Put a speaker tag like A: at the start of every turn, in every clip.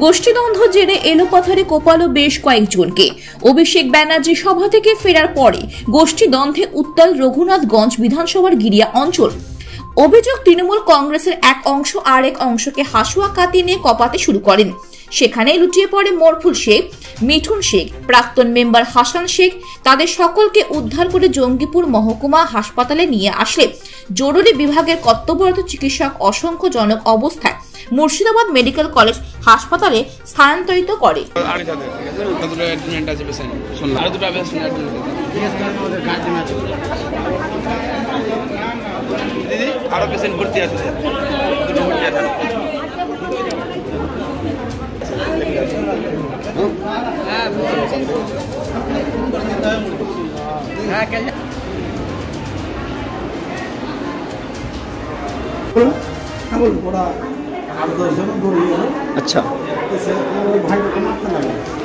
A: গোষ্ঠীদ্বন্দ্ব জেরে এলোপাথারে কোপালো বেশ কয়েকজনকে। অভিষেক ব্যানার্জি সভা থেকে ফেরার পরে গোষ্ঠীদ্বন্দ্বে উত্তাল রঘুনাথগঞ্জ বিধানসভার গিরিয়া অঞ্চল। অভিযোগ, তৃণমূল কংগ্রেসের এক অংশ আরেক অংশকে হাসুয়া কাতি নিয়ে কপাতে শুরু করেন। সেখানে লুটিয়ে পড়ে মরফুল শেখ, মিঠুন শেখ, প্রাক্তন মেম্বার হাসান শেখ। তাদের সকলকে উদ্ধার করে জঙ্গিপুর মহকুমা হাসপাতালে নিয়ে আসলে জরুরি বিভাগের কর্তব্যরত চিকিৎসক অসংখ্যজনক অবস্থায় মুর্শিদাবাদ মেডিকেল কলেজ হাসপাতালে স্থানান্তরিত করে।
B: আরো পেশেন্ট ভর্তি আছে, দুটো ভর্তি আছে।
C: আচ্ছা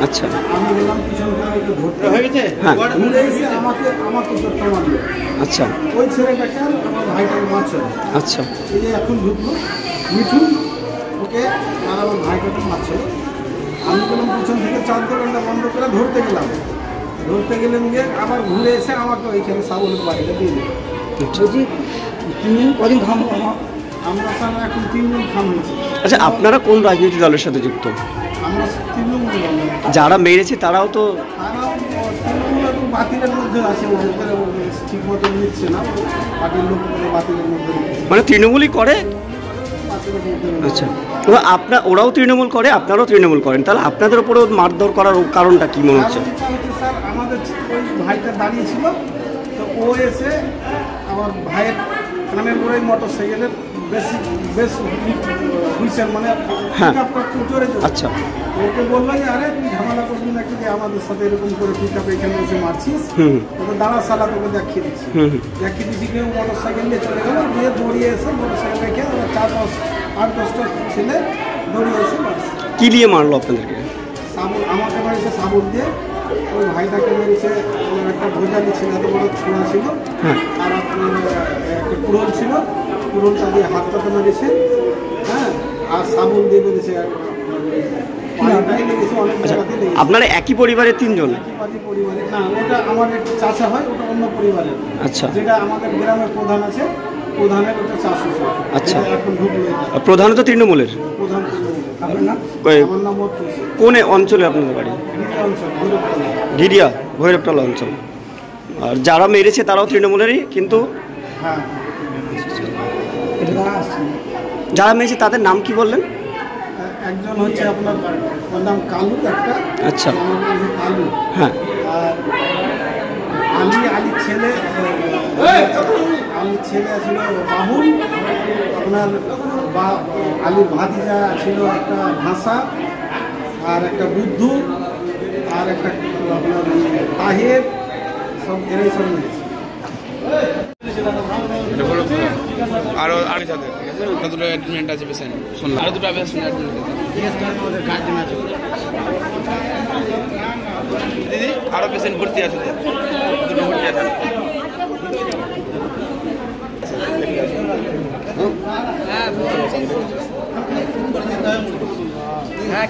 C: আচ্ছা,
D: আমি গেলাম পিছন থেকে ধরতে হয়ে গেছে, আমাকে চোটটা মারলো।
C: আচ্ছা,
D: ওই ছেলেটাকে আমার ভাইটাকে মারছে।
C: আচ্ছা,
D: এই যে এখন ঢুকলো মিঠুন, ওকে আর আমার ভাইটাকে মারছে। আমি গেলাম পিছন থেকে চার দোকানটা বন্ধ করে ধরতে গেলাম গিয়ে আবার ঘুরে এসে আমাকে ওইখানে সাবলের বাড়িতে দিয়ে দিল। বলছি তুমি কদিন খাম? আমরা স্যার এখন 3 দিন খাম হয়েছি।
C: আচ্ছা, আপনারা কোন রাজনৈতিক দলের সাথে যুক্ত?
D: আমরা তৃণমূল দল।
C: যারা মেরেছে তারাও তো
D: তৃণমূল বাতিলের মধ্যে আছে, ঠিক মতো নিচ্ছে না, পার্টির লোকগুলো বাতিলের মধ্যে,
C: মানে তৃণমূলই করে। আচ্ছা, ওরাও তৃণমূল করে, আপনারাও তৃণমূল করেন, তাহলে আপনাদের উপরেও মারধর করার কারণটা কি মনে হচ্ছে?
D: স্যার আমাদের ওই ভাইটা দাঁড়িয়ে ছিল, তো ও এসে আমার ভাইয়ের কানের করে মোটর সাইকেলের বেশ হুইসেল মানে চড়ে।
C: আচ্ছা,
D: ওকে বললো যে আরে তুই ঝামেলা করবি নাকি, যে আমাদের সাথে এরকম করে পিক আপে এখানে এসে মারছিস, তোকে দাঁড়া সালা, তোকে দেখিয়ে দিচ্ছি। কেউ মোটর সাইকেল নিয়ে চলে গেলো, দিয়ে দৌড়িয়ে এসে মোটর সাইকেল রেখে 4-10টা ছেলে দৌড়িয়ে এসে মারছে।
C: কি দিয়ে মারলো আপনাদেরকে?
D: সাবল, আমাকে মেরেছে সাবল দিয়ে, ওই ভাইটাকে মেরেছে একটা ভোজালি ছিল, এত বড় ছোঁড়া ছিল, আর আপনার একটা কুড়োল ছিল, কুড়োলটা দিয়ে হাতটাতে মেরেছে, হ্যাঁ, আর সাবল দিয়ে মেরেছে।
C: আপনারা একই পরিবারের 3 জন?
D: পরিবারের না, ওটা আমার এক চাচা হয়, ওটা অন্য পরিবারের।
C: আচ্ছা,
D: যেটা আমাদের গ্রামের প্রধান আছে, প্রধানের ওটা চাষি।
C: আচ্ছা,
D: এখন ঢুকলো
C: প্রধান তো তৃণমূলের?
D: প্রধান। আপনার নাম? আমার নাম
C: কোন অঞ্চলে আপনাদের বাড়ি? গিরিয়া ভৈরবতলা অঞ্চল। আর যারা মেরেছে তারাও তৃণমূলেরই, কিন্তু
D: হ্যাঁ,
C: যারা মেরেছে তাদের নাম কি বললেন?
D: একজন হচ্ছে আপনার নাম কালু একটা।
C: আচ্ছা,
D: কালু।
C: হ্যাঁ,
D: আর আলির ছেলে ছিল বাহুল, আপনার আলির ভাতিজা ছিল একটা ভাষা, আর একটা বুদ্ধু, আর একটা আপনার তাহের, সব এরাই সব নিয়েছে।
B: আরো দুটো অ্যাডমিট আছে পেশেন্ট, শুনলাম আরো দুটো পেশেন্ট অ্যাডমিট আছে। দিদি আরো পেশেন্ট ভর্তি আছে, দুটো ভর্তি আছে।
D: হ্যাঁ